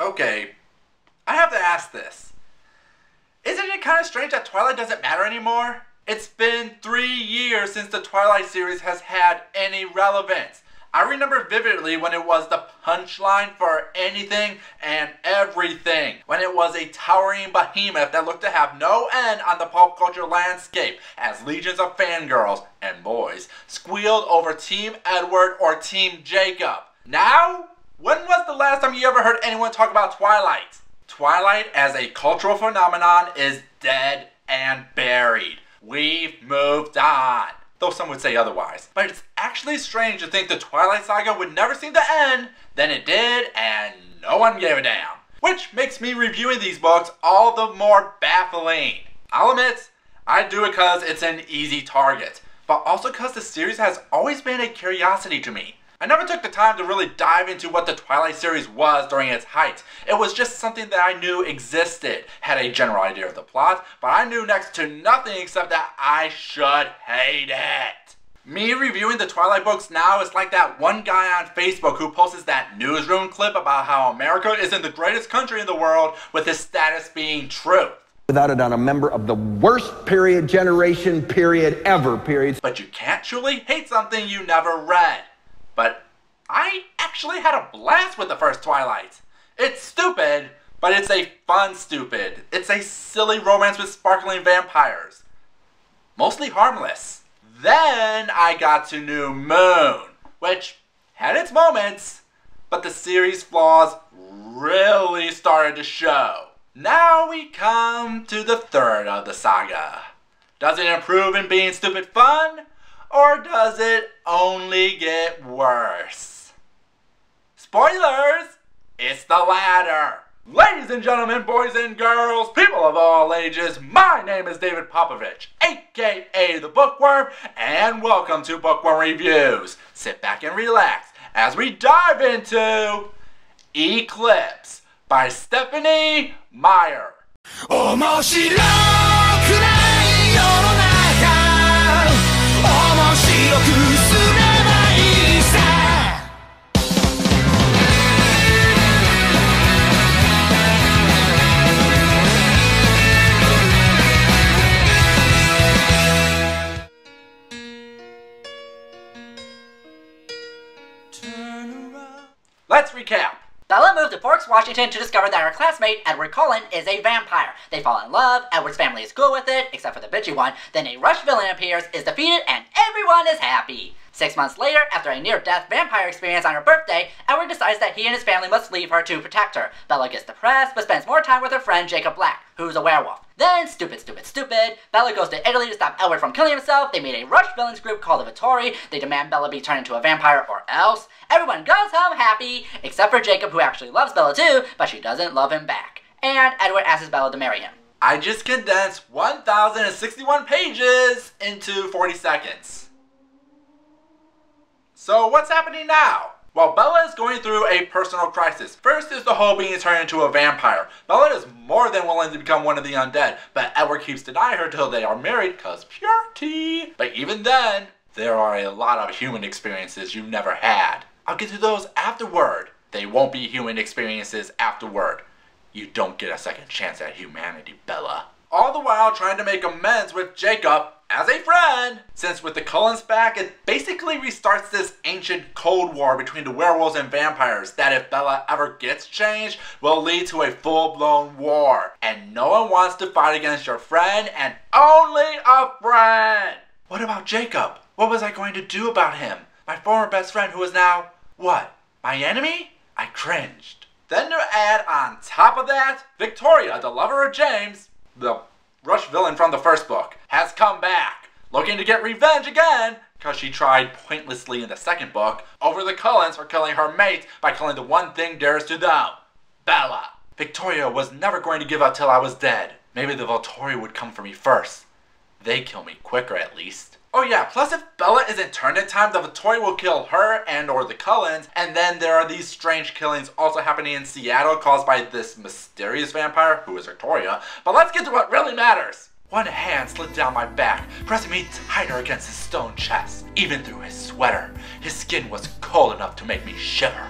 Okay, I have to ask this. Isn't it kind of strange that Twilight doesn't matter anymore? It's been 3 years since the Twilight series has had any relevance. I remember vividly when it was the punchline for anything and everything. When it was a towering behemoth that looked to have no end on the pop culture landscape as legions of fangirls and boys squealed over Team Edward or Team Jacob. Now? When was the last time you ever heard anyone talk about Twilight? Twilight as a cultural phenomenon is dead and buried. We've moved on. Though some would say otherwise. But it's actually strange to think the Twilight Saga would never seem to end, then it did, and no one gave a damn. Which makes me reviewing these books all the more baffling. I'll admit, I do it because it's an easy target, but also because the series has always been a curiosity to me. I never took the time to really dive into what the Twilight series was during its height. It was just something that I knew existed, had a general idea of the plot, but I knew next to nothing except that I should hate it. Me reviewing the Twilight books now is like that one guy on Facebook who posts that newsroom clip about how America isn't the greatest country in the world with his status being truth. Without a doubt, a member of the worst generation ever. But you can't truly hate something you never read. But I actually had a blast with the first Twilight. It's stupid, but it's a fun stupid. It's a silly romance with sparkling vampires. Mostly harmless. Then I got to New Moon, which had its moments, but the series' flaws really started to show. Now we come to the third of the saga. Does it improve in being stupid fun? Or does it only get worse? Spoilers! It's the latter. Ladies and gentlemen, boys and girls, people of all ages, my name is David Popovich, aka the Bookworm, and welcome to Bookworm Reviews. Sit back and relax as we dive into Eclipse by Stephanie Meyer. Let's recap. Bella moved to Forks, Washington to discover that her classmate, Edward Cullen, is a vampire. They fall in love, Edward's family is cool with it, except for the bitchy one, then a rush villain appears, is defeated, and everyone is happy. 6 months later, after a near-death vampire experience on her birthday, Edward decides that he and his family must leave her to protect her. Bella gets depressed, but spends more time with her friend Jacob Black, who's a werewolf. Then, stupid, Bella goes to Italy to stop Edward from killing himself. They meet a rush villains group called the Vittori. They demand Bella be turned into a vampire or else. Everyone goes home happy, except for Jacob, who actually loves Bella too, but she doesn't love him back. And Edward asks Bella to marry him. I just condensed 1,061 pages into 40 seconds. So what's happening now? Well, Bella is going through a personal crisis. First is the whole being turned into a vampire. Bella is more than willing to become one of the undead, but Edward keeps denying her till they are married cause purity. But even then, there are a lot of human experiences you've never had. I'll get to those afterward. They won't be human experiences afterward. You don't get a second chance at humanity, Bella. All the while trying to make amends with Jacob as a friend. Since with the Cullens back, it basically restarts this ancient cold war between the werewolves and vampires that if Bella ever gets changed, will lead to a full-blown war. And no one wants to fight against your friend and only a friend. What about Jacob? What was I going to do about him? My former best friend who is now, what? My enemy? I cringed. Then to add on top of that, Victoria, the lover of James, the rush villain from the first book, has come back, looking to get revenge again, because she tried pointlessly in the second book over the Cullens for killing her mate by killing the one thing dearest to them, Bella. Victoria was never going to give up till I was dead. Maybe the Volturi would come for me first. They kill me quicker at least. Oh yeah, plus if Bella isn't turned in time, the Vittori will kill her and or the Cullens, and then there are these strange killings also happening in Seattle caused by this mysterious vampire, who is Victoria. But let's get to what really matters. One hand slid down my back, pressing me tighter against his stone chest. Even through his sweater, his skin was cold enough to make me shiver.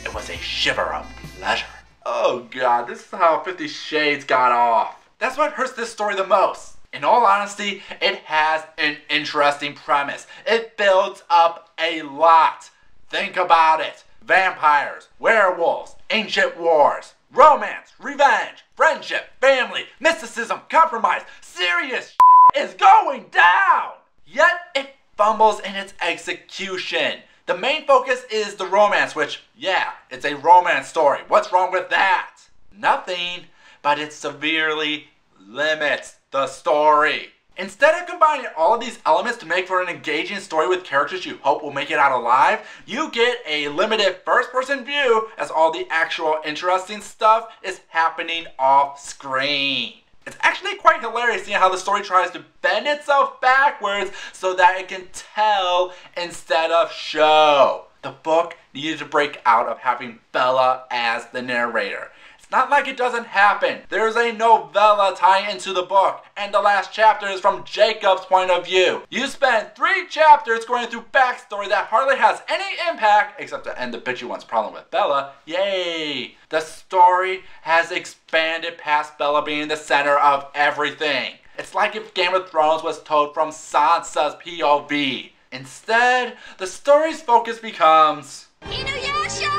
It was a shiver of pleasure. Oh god, this is how 50 Shades got off. That's what hurts this story the most. In all honesty, it has an interesting premise. It builds up a lot. Think about it. Vampires, werewolves, ancient wars, romance, revenge, friendship, family, mysticism, compromise. Serious is going down. Yet it fumbles in its execution. The main focus is the romance, which, yeah, it's a romance story. What's wrong with that? Nothing, but it severely limits the story. Instead of combining all of these elements to make for an engaging story with characters you hope will make it out alive, you get a limited first-person view as all the actual interesting stuff is happening off screen. It's actually quite hilarious seeing how the story tries to bend itself backwards so that it can tell instead of show. The book needed to break out of having Bella as the narrator. It's not like it doesn't happen. There's a novella tie into the book, and the last chapter is from Jacob's point of view. You spend 3 chapters going through backstory that hardly has any impact, except to end the bitchy one's problem with Bella. Yay! The story has expanded past Bella being the center of everything. It's like if Game of Thrones was told from Sansa's POV. Instead, the story's focus becomes... Inuyasha!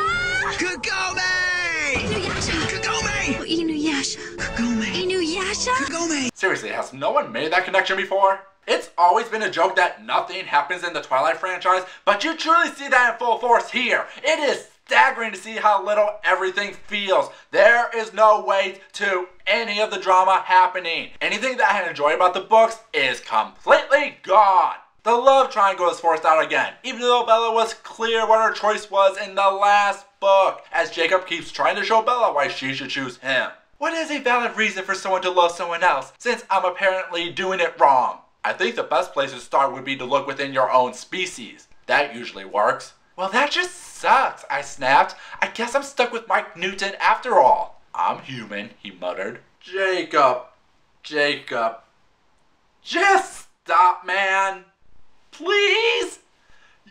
Kagome! Inuyasha! Kagome! Inuyasha! Kagome! Inuyasha! Kagome! Seriously, has no one made that connection before? It's always been a joke that nothing happens in the Twilight franchise, but you truly see that in full force here. It is staggering to see how little everything feels. There is no weight to any of the drama happening. Anything that I enjoy about the books is completely gone. The love triangle is forced out again, even though Bella was clear what her choice was in the last book, as Jacob keeps trying to show Bella why she should choose him. What is a valid reason for someone to love someone else, since I'm apparently doing it wrong? I think the best place to start would be to look within your own species. That usually works. Well, that just sucks, I snapped. I guess I'm stuck with Mike Newton after all. I'm human, he muttered. Jacob. Just stop, man. Please?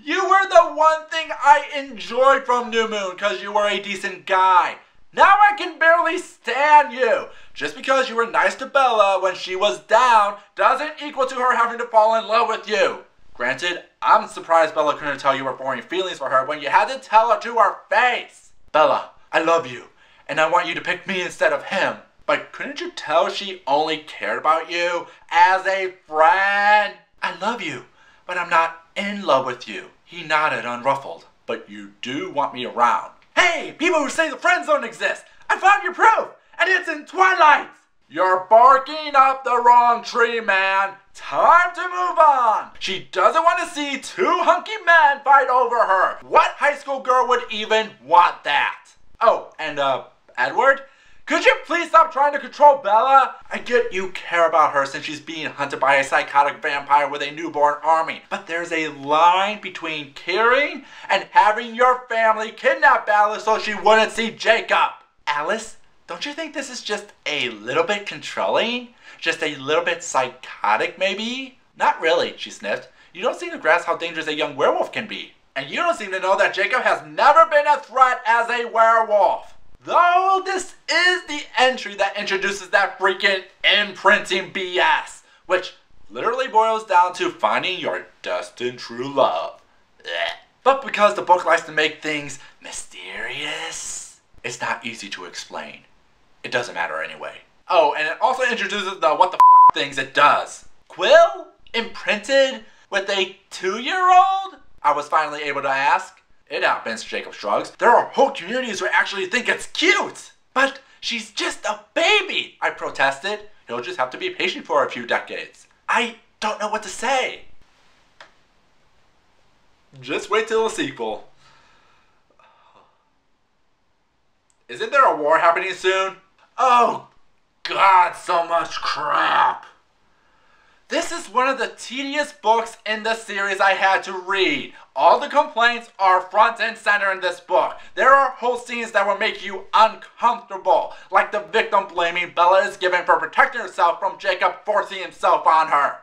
You were the one thing I enjoyed from New Moon because you were a decent guy. Now I can barely stand you. Just because you were nice to Bella when she was down doesn't equal to her having to fall in love with you. Granted, I'm surprised Bella couldn't tell you were forming feelings for her when you had to tell her to her face. Bella, I love you, and I want you to pick me instead of him. But couldn't you tell she only cared about you as a friend? I love you, but I'm not in love with you. He nodded, unruffled. But you do want me around. Hey, people who say the friends don't exist! I found your proof, and it's in Twilight! You're barking up the wrong tree, man. Time to move on. She doesn't want to see 2 hunky men fight over her. What high school girl would even want that? Oh, and Edward? Could you please stop trying to control Bella? I get you care about her since she's being hunted by a psychotic vampire with a newborn army. But there's a line between caring and having your family kidnap Alice so she wouldn't see Jacob. Alice, don't you think this is just a little bit controlling? Just a little bit psychotic, maybe? Not really, she sniffed. You don't seem to grasp how dangerous a young werewolf can be. And you don't seem to know that Jacob has never been a threat as a werewolf. Though this is the entry that introduces that freaking imprinting BS, which literally boils down to finding your destined true love. Ugh. But because the book likes to make things mysterious, it's not easy to explain. It doesn't matter anyway. Oh, and it also introduces the what the f things it does. Quill? Imprinted with a 2-year-old? I was finally able to ask. It happens, Jacob shrugs. There are whole communities who actually think it's cute. But she's just a baby, I protested. He'll just have to be patient for a few decades. I don't know what to say. Just wait till the sequel. Isn't there a war happening soon? Oh, God, so much crap. This is one of the tedious books in the series I had to read. All the complaints are front and center in this book. There are whole scenes that will make you uncomfortable, like the victim blaming Bella is given for protecting herself from Jacob forcing himself on her.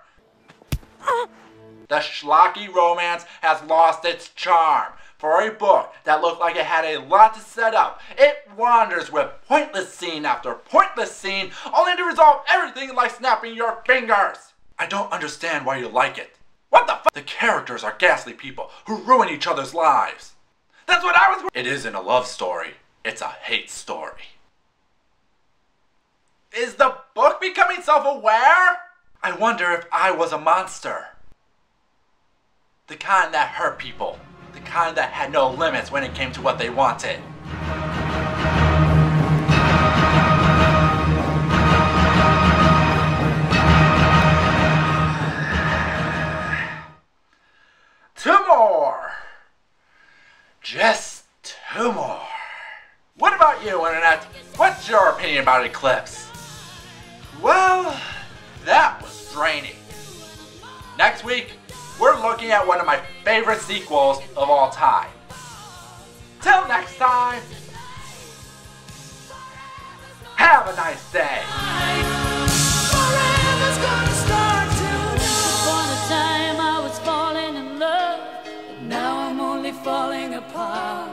The schlocky romance has lost its charm. For a book that looked like it had a lot to set up, it wanders with pointless scene after pointless scene, only to resolve everything like snapping your fingers. I don't understand why you like it. What the fuck? The characters are ghastly people who ruin each other's lives. That's what I was. It isn't a love story. It's a hate story. Is the book becoming self-aware? I wonder if I was a monster. The kind that hurt people. The kind that had no limits when it came to what they wanted. Two more. Just two more. What about you, Internet? What's your opinion about Eclipse? Well, that was draining. Next week, we're looking at one of my favorite sequels of all time. Till next time, have a nice day. Forever's gonna start tonight. Upon a time I was falling in love, but now I'm only falling apart.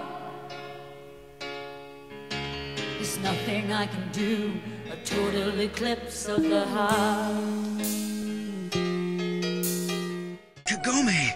There's nothing I can do, a total eclipse of the heart. Kagome!